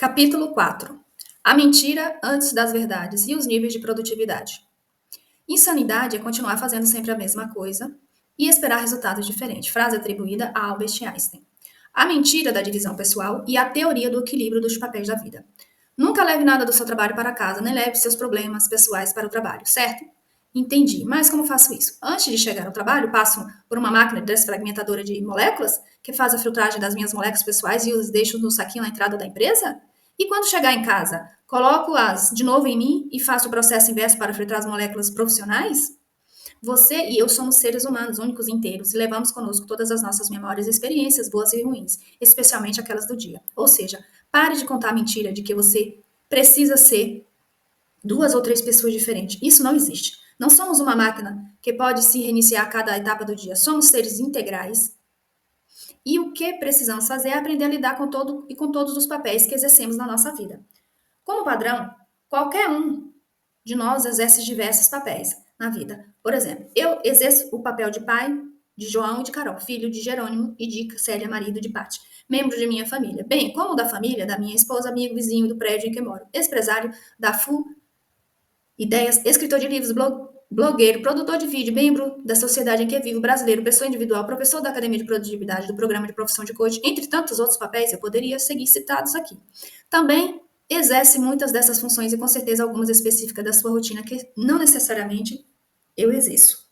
Capítulo 4. A mentira antes das verdades e os níveis de produtividade. Insanidade é continuar fazendo sempre a mesma coisa e esperar resultados diferentes. Frase atribuída a Albert Einstein. A mentira da divisão pessoal e a teoria do equilíbrio dos papéis da vida. Nunca leve nada do seu trabalho para casa, nem leve seus problemas pessoais para o trabalho, certo? Entendi, mas como faço isso? Antes de chegar ao trabalho, passo por uma máquina desfragmentadora de moléculas que faz a filtragem das minhas moléculas pessoais e os deixo no saquinho na entrada da empresa? E quando chegar em casa, coloco-as de novo em mim e faço o processo inverso para filtrar as moléculas profissionais? Você e eu somos seres humanos únicos e inteiros e levamos conosco todas as nossas memórias e experiências, boas e ruins, especialmente aquelas do dia. Ou seja, pare de contar a mentira de que você precisa ser duas ou três pessoas diferentes. Isso não existe. Não somos uma máquina que pode se reiniciar a cada etapa do dia. Somos seres integrais. E o que precisamos fazer é aprender a lidar com todo e com todos os papéis que exercemos na nossa vida. Como padrão, qualquer um de nós exerce diversos papéis na vida. Por exemplo, eu exerço o papel de pai de João e de Carol, filho de Jerônimo e de Célia, marido de Pati, membro de minha família, bem como da família da minha esposa, amigo, vizinho do prédio em que moro, ex-empresário da FU Ideias, escritor de livros, blogueiro, produtor de vídeo, membro da sociedade em que vivo, brasileiro, pessoa individual, professor da Academia de Produtividade, do Programa de Profissão de Coach, entre tantos outros papéis, eu poderia seguir citados aqui. Também exerce muitas dessas funções e com certeza algumas específicas da sua rotina que não necessariamente eu exerço.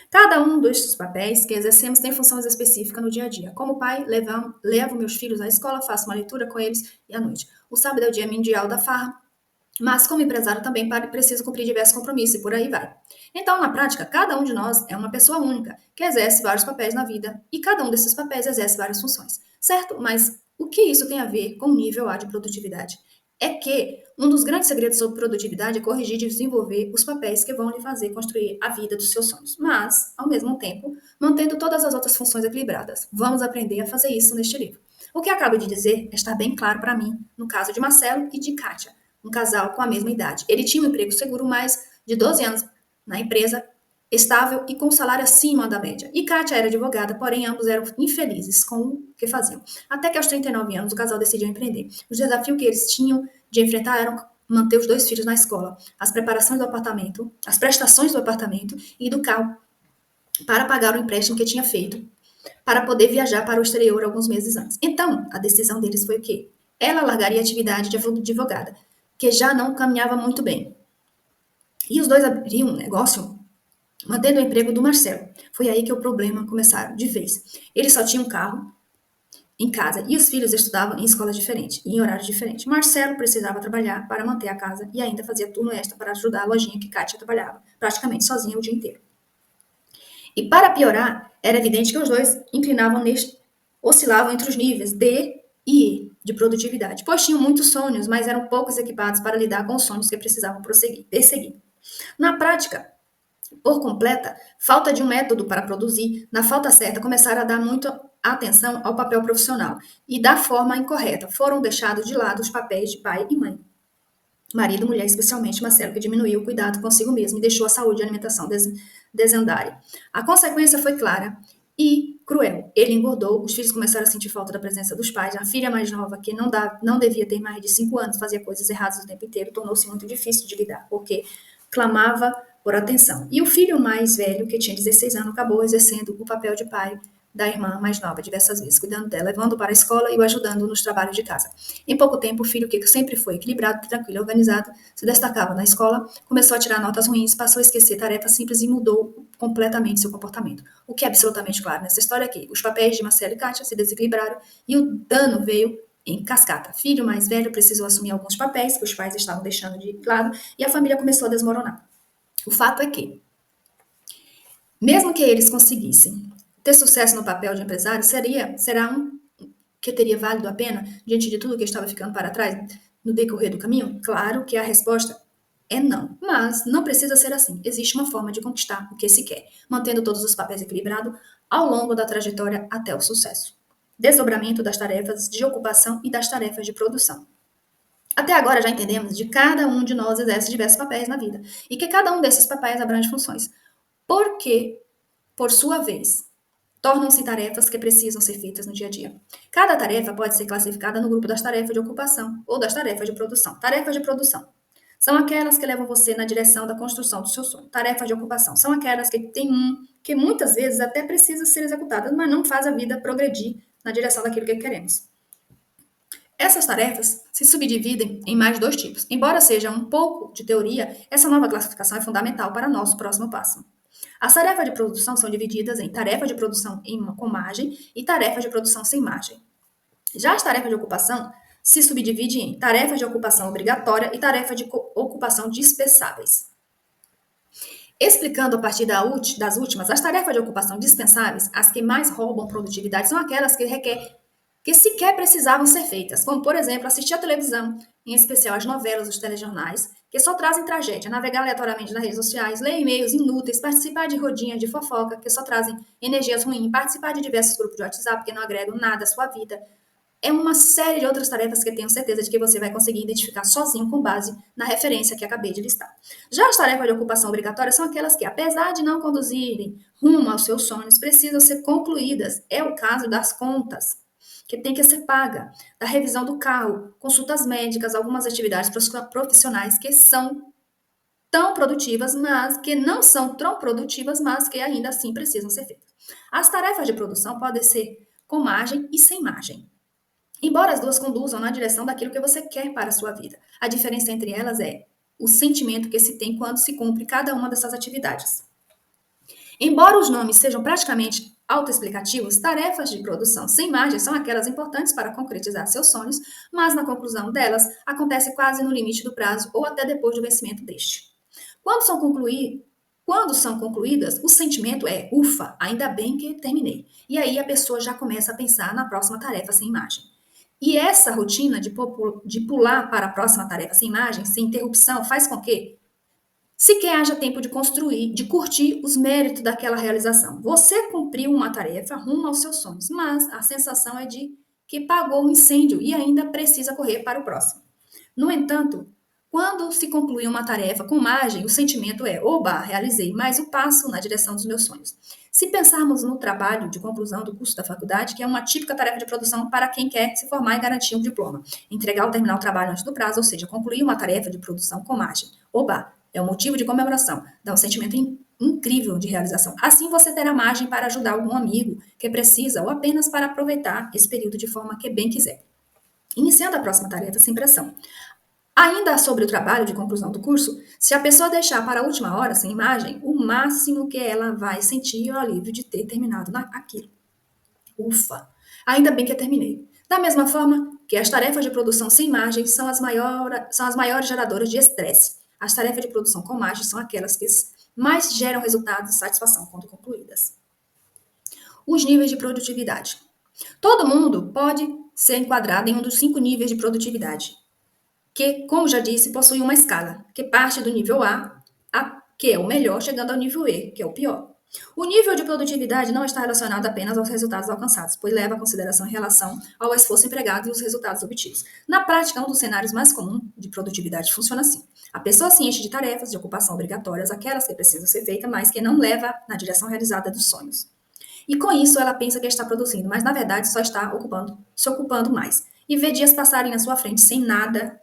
Cada um destes papéis que exercemos tem funções específicas no dia a dia. Como pai, levo meus filhos à escola, faço uma leitura com eles e à noite. O sábado é o dia mundial da farra, mas, como empresário, também preciso cumprir diversos compromissos e por aí vai. Então, na prática, cada um de nós é uma pessoa única que exerce vários papéis na vida e cada um desses papéis exerce várias funções, certo? Mas o que isso tem a ver com o nível A de produtividade? É que um dos grandes segredos sobre produtividade é corrigir e desenvolver os papéis que vão lhe fazer construir a vida dos seus sonhos, mas, ao mesmo tempo, mantendo todas as outras funções equilibradas. Vamos aprender a fazer isso neste livro. O que acabo de dizer está bem claro para mim, no caso de Marcelo e de Kátia, um casal com a mesma idade. Ele tinha um emprego seguro, mais de 12 anos na empresa, estável e com um salário acima da média. E Kátia era advogada, porém ambos eram infelizes com o que faziam. Até que aos 39 anos o casal decidiu empreender. Os desafios que eles tinham de enfrentar eram manter os dois filhos na escola, as preparações do apartamento, as prestações do apartamento e do carro para pagar o empréstimo que tinha feito, para poder viajar para o exterior alguns meses antes. Então, a decisão deles foi o quê? Ela largaria a atividade de advogada, que já não caminhava muito bem. E os dois abriam um negócio mantendo o emprego do Marcelo. Foi aí que o problema começaram de vez. Ele só tinha um carro em casa e os filhos estudavam em escolas diferentes e em horários diferentes. Marcelo precisava trabalhar para manter a casa e ainda fazia turno extra para ajudar a lojinha que Kátia trabalhava, praticamente sozinha o dia inteiro. E para piorar, era evidente que os dois oscilavam entre os níveis D e E de produtividade, pois tinham muitos sonhos, mas eram poucos equipados para lidar com os sonhos que precisavam perseguir. Na prática, por completa, falta de um método para produzir, na falta certa, começaram a dar muita atenção ao papel profissional e, da forma incorreta, foram deixados de lado os papéis de pai e mãe. Marido, mulher, especialmente Marcelo, que diminuiu o cuidado consigo mesmo e deixou a saúde e a alimentação desandarem. A consequência foi clara e cruel. Ele engordou, os filhos começaram a sentir falta da presença dos pais. A filha mais nova, que não devia ter mais de 5 anos, fazia coisas erradas o tempo inteiro, tornou-se muito difícil de lidar, porque clamava por atenção. E o filho mais velho, que tinha 16 anos, acabou exercendo o papel de pai da irmã mais nova diversas vezes, cuidando dela, levando para a escola e o ajudando nos trabalhos de casa. Em pouco tempo, o filho, que sempre foi equilibrado, tranquilo e organizado, se destacava na escola, começou a tirar notas ruins, passou a esquecer tarefas simples e mudou completamente seu comportamento. O que é absolutamente claro nessa história é que os papéis de Marcelo e Kátia se desequilibraram e o dano veio em cascata. Filho mais velho precisou assumir alguns papéis que os pais estavam deixando de lado e a família começou a desmoronar. O fato é que, mesmo que eles conseguissem ter sucesso no papel de empresário, será que teria valido a pena diante de tudo que estava ficando para trás no decorrer do caminho? Claro que a resposta é não, mas não precisa ser assim. Existe uma forma de conquistar o que se quer, mantendo todos os papéis equilibrados ao longo da trajetória até o sucesso. Desdobramento das tarefas de ocupação e das tarefas de produção. Até agora já entendemos de cada um de nós exerce diversos papéis na vida e que cada um desses papéis abrange funções. Porque, por sua vez, tornam-se tarefas que precisam ser feitas no dia a dia. Cada tarefa pode ser classificada no grupo das tarefas de ocupação ou das tarefas de produção. Tarefas de produção são aquelas que levam você na direção da construção do seu sonho. Tarefas de ocupação são aquelas que muitas vezes até precisam ser executadas, mas não faz a vida progredir na direção daquilo que queremos. Essas tarefas se subdividem em mais dois tipos. Embora seja um pouco de teoria, essa nova classificação é fundamental para nosso próximo passo. As tarefas de produção são divididas em tarefa de produção com margem e tarefa de produção sem margem. Já as tarefas de ocupação se subdividem em tarefas de ocupação obrigatória e tarefas de ocupação dispensáveis. Explicando a partir das últimas, as tarefas de ocupação dispensáveis, as que mais roubam produtividade, são aquelas que sequer precisavam ser feitas, como, por exemplo, assistir à televisão, em especial as novelas, os telejornais, que só trazem tragédia, navegar aleatoriamente nas redes sociais, ler e-mails inúteis, participar de rodinhas de fofoca, que só trazem energias ruins, participar de diversos grupos de WhatsApp, que não agregam nada à sua vida. É uma série de outras tarefas que eu tenho certeza de que você vai conseguir identificar sozinho com base na referência que acabei de listar. Já as tarefas de ocupação obrigatória são aquelas que, apesar de não conduzirem rumo aos seus sonhos, precisam ser concluídas. É o caso das contas, que tem que ser paga, da revisão do carro, consultas médicas, algumas atividades profissionais que são tão produtivas, mas que não são tão produtivas, mas que ainda assim precisam ser feitas. As tarefas de produção podem ser com margem e sem margem. Embora as duas conduzam na direção daquilo que você quer para a sua vida, a diferença entre elas é o sentimento que se tem quando se cumpre cada uma dessas atividades. Embora os nomes sejam praticamente autoexplicativos, tarefas de produção sem margem são aquelas importantes para concretizar seus sonhos, mas na conclusão delas acontece quase no limite do prazo ou até depois do vencimento deste. Quando são concluídas, o sentimento é, ufa, ainda bem que terminei. E aí a pessoa já começa a pensar na próxima tarefa sem margem. E essa rotina de pular para a próxima tarefa sem margem, sem interrupção, faz com que sequer haja tempo de construir, de curtir os méritos daquela realização. Você cumpriu uma tarefa rumo aos seus sonhos, mas a sensação é de que pagou um incêndio e ainda precisa correr para o próximo. No entanto, quando se conclui uma tarefa com margem, o sentimento é: oba, realizei mais um passo na direção dos meus sonhos. Se pensarmos no trabalho de conclusão do curso da faculdade, que é uma típica tarefa de produção para quem quer se formar e garantir um diploma, entregar ou terminar o trabalho antes do prazo, ou seja, concluir uma tarefa de produção com margem. Oba, é um motivo de comemoração, dá um sentimento incrível de realização. Assim você terá margem para ajudar algum amigo que precisa ou apenas para aproveitar esse período de forma que bem quiser. Iniciando a próxima tarefa sem pressão. Ainda sobre o trabalho de conclusão do curso, se a pessoa deixar para a última hora sem imagem, o máximo que ela vai sentir é o alívio de ter terminado aquilo. Ufa! Ainda bem que eu terminei. Da mesma forma que as tarefas de produção sem margem são as maiores geradoras de estresse. As tarefas de produção com margem são aquelas que mais geram resultados e satisfação quando concluídas. Os níveis de produtividade. Todo mundo pode ser enquadrado em um dos 5 níveis de produtividade, que, como já disse, possui uma escala, que parte do nível A, que é o melhor, chegando ao nível E, que é o pior. O nível de produtividade não está relacionado apenas aos resultados alcançados, pois leva a consideração em relação ao esforço empregado e os resultados obtidos. Na prática, um dos cenários mais comuns de produtividade funciona assim. A pessoa se enche de tarefas de ocupação obrigatórias, aquelas que precisam ser feitas, mas que não leva na direção realizada dos sonhos. E com isso ela pensa que está produzindo, mas na verdade só está se ocupando mais. E vê dias passarem na sua frente sem nada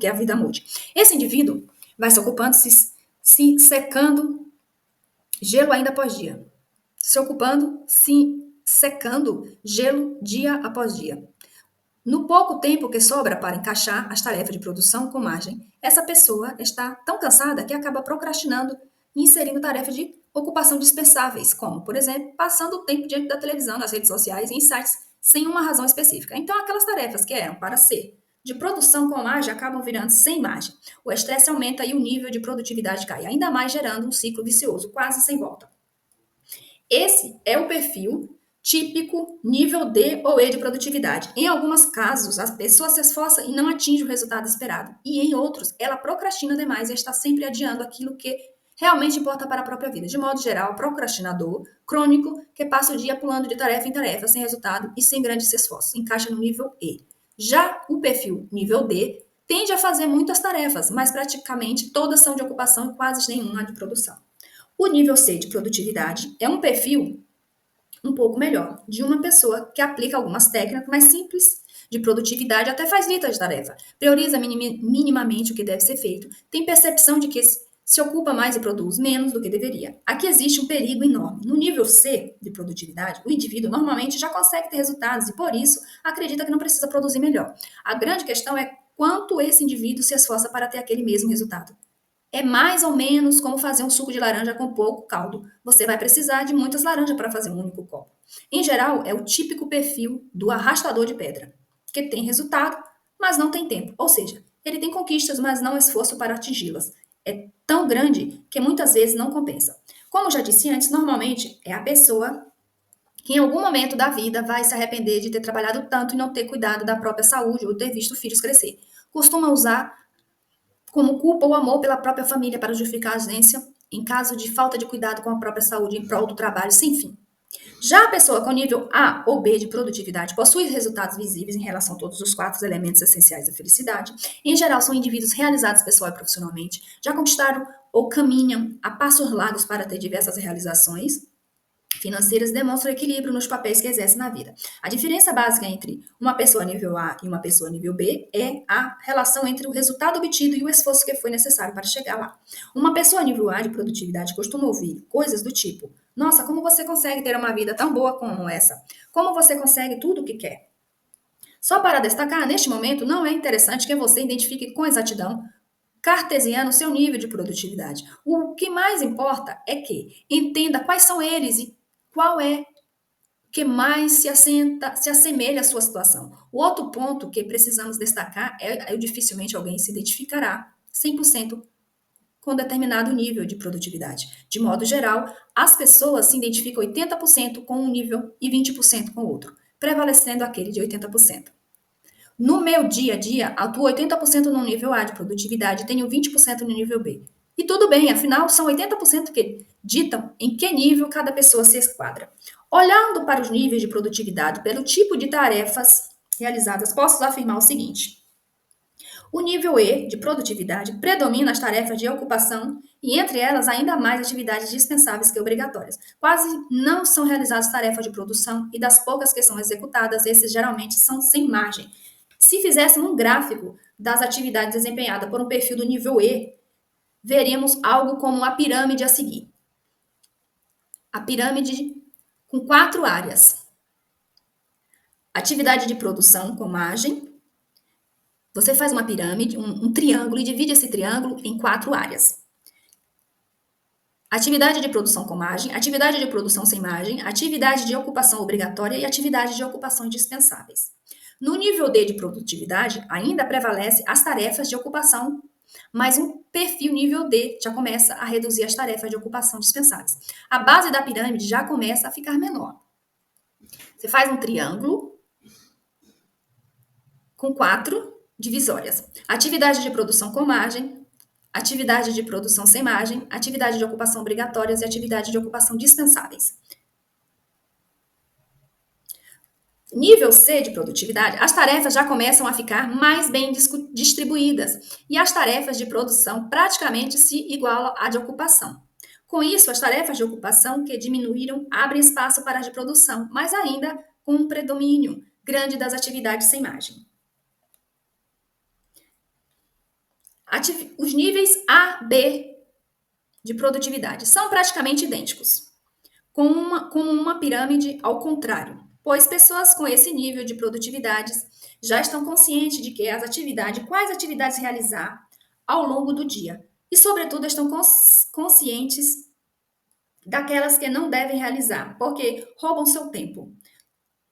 que a vida mude. Esse indivíduo vai se ocupando, se secando, gelo ainda após dia. Se ocupando, se secando, gelo dia após dia. No pouco tempo que sobra para encaixar as tarefas de produção com margem, essa pessoa está tão cansada que acaba procrastinando e inserindo tarefas de ocupação dispensáveis, como, por exemplo, passando o tempo diante da televisão, nas redes sociais e em sites sem uma razão específica. Então, aquelas tarefas que eram para ser de produção com margem acabam virando sem margem. O estresse aumenta e o nível de produtividade cai, ainda mais gerando um ciclo vicioso, quase sem volta. Esse é o perfil típico nível D ou E de produtividade. Em alguns casos, a pessoa se esforça e não atinge o resultado esperado. E em outros, ela procrastina demais e está sempre adiando aquilo que realmente importa para a própria vida. De modo geral, procrastinador crônico que passa o dia pulando de tarefa em tarefa, sem resultado e sem grandes esforços. Encaixa no nível E. Já o perfil nível D tende a fazer muitas tarefas, mas praticamente todas são de ocupação e quase nenhuma de produção. O nível C de produtividade é um perfil um pouco melhor de uma pessoa que aplica algumas técnicas mais simples de produtividade, até faz lista de tarefa, prioriza minimamente o que deve ser feito, tem percepção de que se ocupa mais e produz menos do que deveria. Aqui existe um perigo enorme. No nível C de produtividade, o indivíduo normalmente já consegue ter resultados e, por isso, acredita que não precisa produzir melhor. A grande questão é quanto esse indivíduo se esforça para ter aquele mesmo resultado. É mais ou menos como fazer um suco de laranja com pouco caldo. Você vai precisar de muitas laranjas para fazer um único copo. Em geral, é o típico perfil do arrastador de pedra, que tem resultado, mas não tem tempo. Ou seja, ele tem conquistas, mas não esforço para atingi-las. É tão grande que muitas vezes não compensa. Como já disse antes, normalmente é a pessoa que em algum momento da vida vai se arrepender de ter trabalhado tanto e não ter cuidado da própria saúde ou ter visto filhos crescer. Costuma usar como culpa ou amor pela própria família para justificar a ausência em caso de falta de cuidado com a própria saúde em prol do trabalho sem fim. Já a pessoa com nível A ou B de produtividade possui resultados visíveis em relação a todos os quatro elementos essenciais da felicidade. Em geral, são indivíduos realizados pessoal e profissionalmente, já conquistaram ou caminham a passos largos para ter diversas realizações financeiras demonstram equilíbrio nos papéis que exercem na vida. A diferença básica entre uma pessoa nível A e uma pessoa nível B é a relação entre o resultado obtido e o esforço que foi necessário para chegar lá. Uma pessoa nível A de produtividade costuma ouvir coisas do tipo: Nossa, como você consegue ter uma vida tão boa como essa? Como você consegue tudo o que quer? Só para destacar, neste momento, não é interessante que você identifique com exatidão cartesiano o seu nível de produtividade. O que mais importa é que entenda quais são eles e qual é que mais se assemelha à sua situação. O outro ponto que precisamos destacar é que dificilmente alguém se identificará 100% com determinado nível de produtividade. De modo geral, as pessoas se identificam 80% com um nível e 20% com o outro, prevalecendo aquele de 80%. No meu dia a dia, atuo 80% no nível A de produtividade e tenho 20% no nível B. E tudo bem, afinal, são 80% que ditam em que nível cada pessoa se esquadra. Olhando para os níveis de produtividade pelo tipo de tarefas realizadas, posso afirmar o seguinte: o nível E de produtividade predomina as tarefas de ocupação e, entre elas, ainda mais atividades dispensáveis que obrigatórias. Quase não são realizadas tarefas de produção e, das poucas que são executadas, esses geralmente são sem margem. Se fizéssemos um gráfico das atividades desempenhadas por um perfil do nível E, veremos algo como a pirâmide a seguir. A pirâmide com 4 áreas. Atividade de produção com margem. Você faz uma pirâmide, um triângulo, e divide esse triângulo em 4 áreas. Atividade de produção com margem, atividade de produção sem margem, atividade de ocupação obrigatória e atividade de ocupação indispensáveis. No nível D de produtividade, ainda prevalece as tarefas de ocupação, mas um perfil nível D já começa a reduzir as tarefas de ocupação dispensáveis. A base da pirâmide já começa a ficar menor. Você faz um triângulo com 4 divisórias. Atividade de produção com margem, atividade de produção sem margem, atividade de ocupação obrigatórias e atividade de ocupação dispensáveis. Nível C de produtividade, as tarefas já começam a ficar mais bem distribuídas e as tarefas de produção praticamente se igualam à de ocupação. Com isso, as tarefas de ocupação que diminuíram abrem espaço para as de produção, mas ainda com um predomínio grande das atividades sem margem. Os níveis A, B de produtividade são praticamente idênticos, como uma pirâmide ao contrário, pois pessoas com esse nível de produtividade já estão conscientes de que quais atividades realizar ao longo do dia, e, sobretudo, estão conscientes daquelas que não devem realizar, porque roubam seu tempo,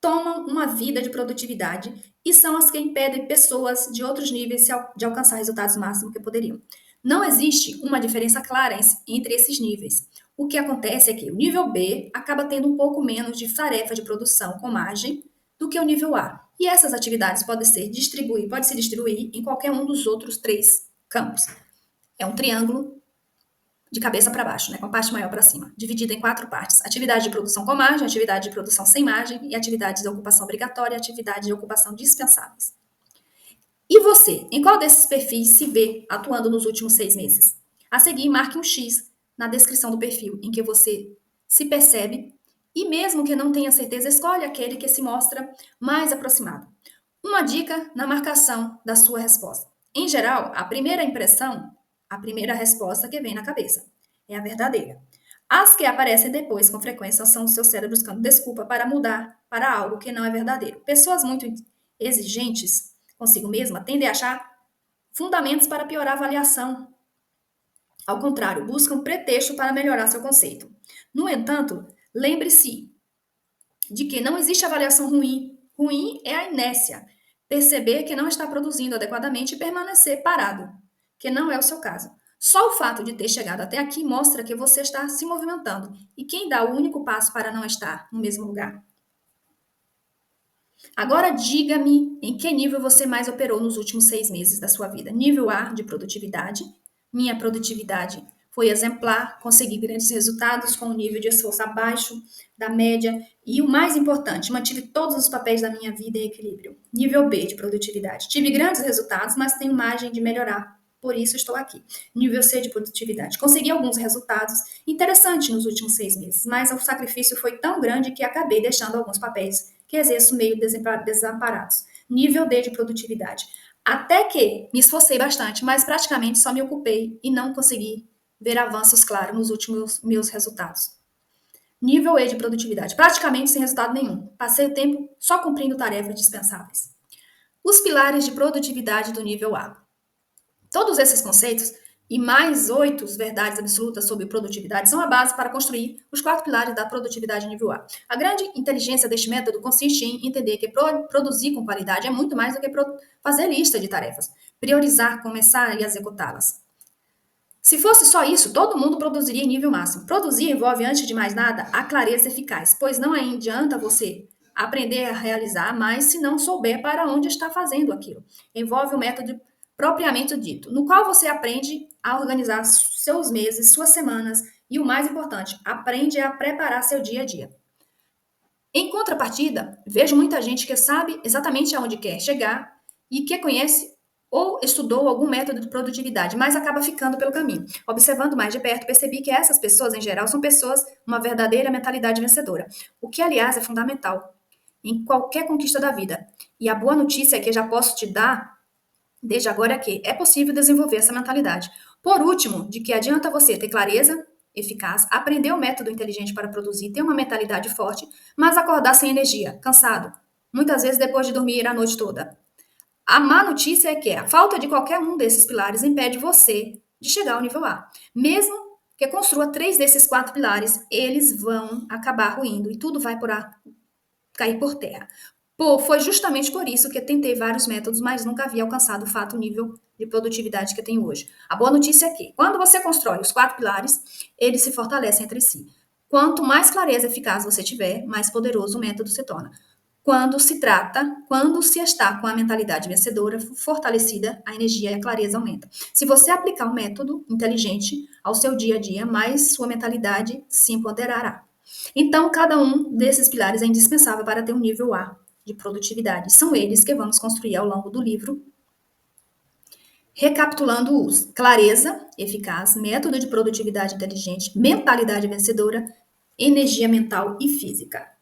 tomam uma vida de produtividade e são as que impedem pessoas de outros níveis de alcançar resultados máximos que poderiam. Não existe uma diferença clara entre esses níveis. O que acontece é que o nível B acaba tendo um pouco menos de tarefa de produção com margem do que o nível A. E essas atividades podem se distribuir em qualquer um dos outros 3 campos. É um triângulo de cabeça para baixo, né, com a parte maior para cima, dividida em 4 partes. Atividade de produção com margem, atividade de produção sem margem e atividade de ocupação obrigatória e atividade de ocupação dispensáveis. E você, em qual desses perfis se vê atuando nos últimos 6 meses? A seguir, marque um X na descrição do perfil em que você se percebe E mesmo que não tenha certeza, escolhe aquele que se mostra mais aproximado. Uma dica na marcação da sua resposta. Em geral, a primeira impressão, a primeira resposta que vem na cabeça, é a verdadeira. As que aparecem depois com frequência são o seu cérebro buscando desculpa para mudar para algo que não é verdadeiro. Pessoas muito exigentes consigo mesma tendem a achar fundamentos para piorar a avaliação. Ao contrário, buscam pretexto para melhorar seu conceito. No entanto, lembre-se de que não existe avaliação ruim. Ruim é a inércia. Perceber que não está produzindo adequadamente e permanecer parado, que não é o seu caso. Só o fato de ter chegado até aqui mostra que você está se movimentando. E quem dá o único passo para não estar no mesmo lugar? Agora diga-me em que nível você mais operou nos últimos 6 meses da sua vida. Nível A de produtividade. Minha produtividade foi exemplar, consegui grandes resultados com um nível de esforço abaixo da média e o mais importante, mantive todos os papéis da minha vida em equilíbrio. Nível B de produtividade. Tive grandes resultados, mas tenho margem de melhorar. Por isso estou aqui. Nível C de produtividade. Consegui alguns resultados interessantes nos últimos 6 meses, mas o sacrifício foi tão grande que acabei deixando alguns papéis que exerço meio desamparados. Nível D de produtividade. Até que me esforcei bastante, mas praticamente só me ocupei e não consegui ver avanços claros nos últimos meus resultados. Nível E de produtividade. Praticamente sem resultado nenhum. Passei o tempo só cumprindo tarefas dispensáveis. Os pilares de produtividade do nível A. Todos esses conceitos e mais 8 verdades absolutas sobre produtividade são a base para construir os 4 pilares da produtividade nível A. A grande inteligência deste método consiste em entender que produzir com qualidade é muito mais do que fazer lista de tarefas, priorizar, começar e executá-las. Se fosse só isso, todo mundo produziria em nível máximo. Produzir envolve, antes de mais nada, a clareza eficaz, pois não adianta você aprender a realizar mais se não souber para onde está fazendo aquilo. Envolve o método propriamente dito, no qual você aprende a organizar seus meses, suas semanas e, o mais importante, aprende a preparar seu dia a dia. Em contrapartida, vejo muita gente que sabe exatamente aonde quer chegar e que conhece ou estudou algum método de produtividade, mas acaba ficando pelo caminho. Observando mais de perto, percebi que essas pessoas, em geral, são pessoas com uma verdadeira mentalidade vencedora, o que, aliás, é fundamental em qualquer conquista da vida. E a boa notícia que eu já posso te dar desde agora é que é possível desenvolver essa mentalidade. Por último, de que adianta você ter clareza eficaz, aprender o método inteligente para produzir, ter uma mentalidade forte, mas acordar sem energia, cansado, muitas vezes depois de dormir a noite toda. A má notícia é que a falta de qualquer um desses pilares impede você de chegar ao nível A. Mesmo que construa 3 desses 4 pilares, eles vão acabar ruindo e tudo vai cair por terra. Foi justamente por isso que eu tentei vários métodos, mas nunca havia alcançado o fato nível de produtividade que eu tenho hoje. A boa notícia é que, quando você constrói os 4 pilares, eles se fortalecem entre si. Quanto mais clareza eficaz você tiver, mais poderoso o método se torna. Quando se está com a mentalidade vencedora fortalecida, a energia e a clareza aumentam. Se você aplicar um método inteligente ao seu dia a dia, mais sua mentalidade se empoderará. Então, cada um desses pilares é indispensável para ter um nível A de produtividade. São eles que vamos construir ao longo do livro, recapitulando-os: clareza eficaz, método de produtividade inteligente, mentalidade vencedora, energia mental e física.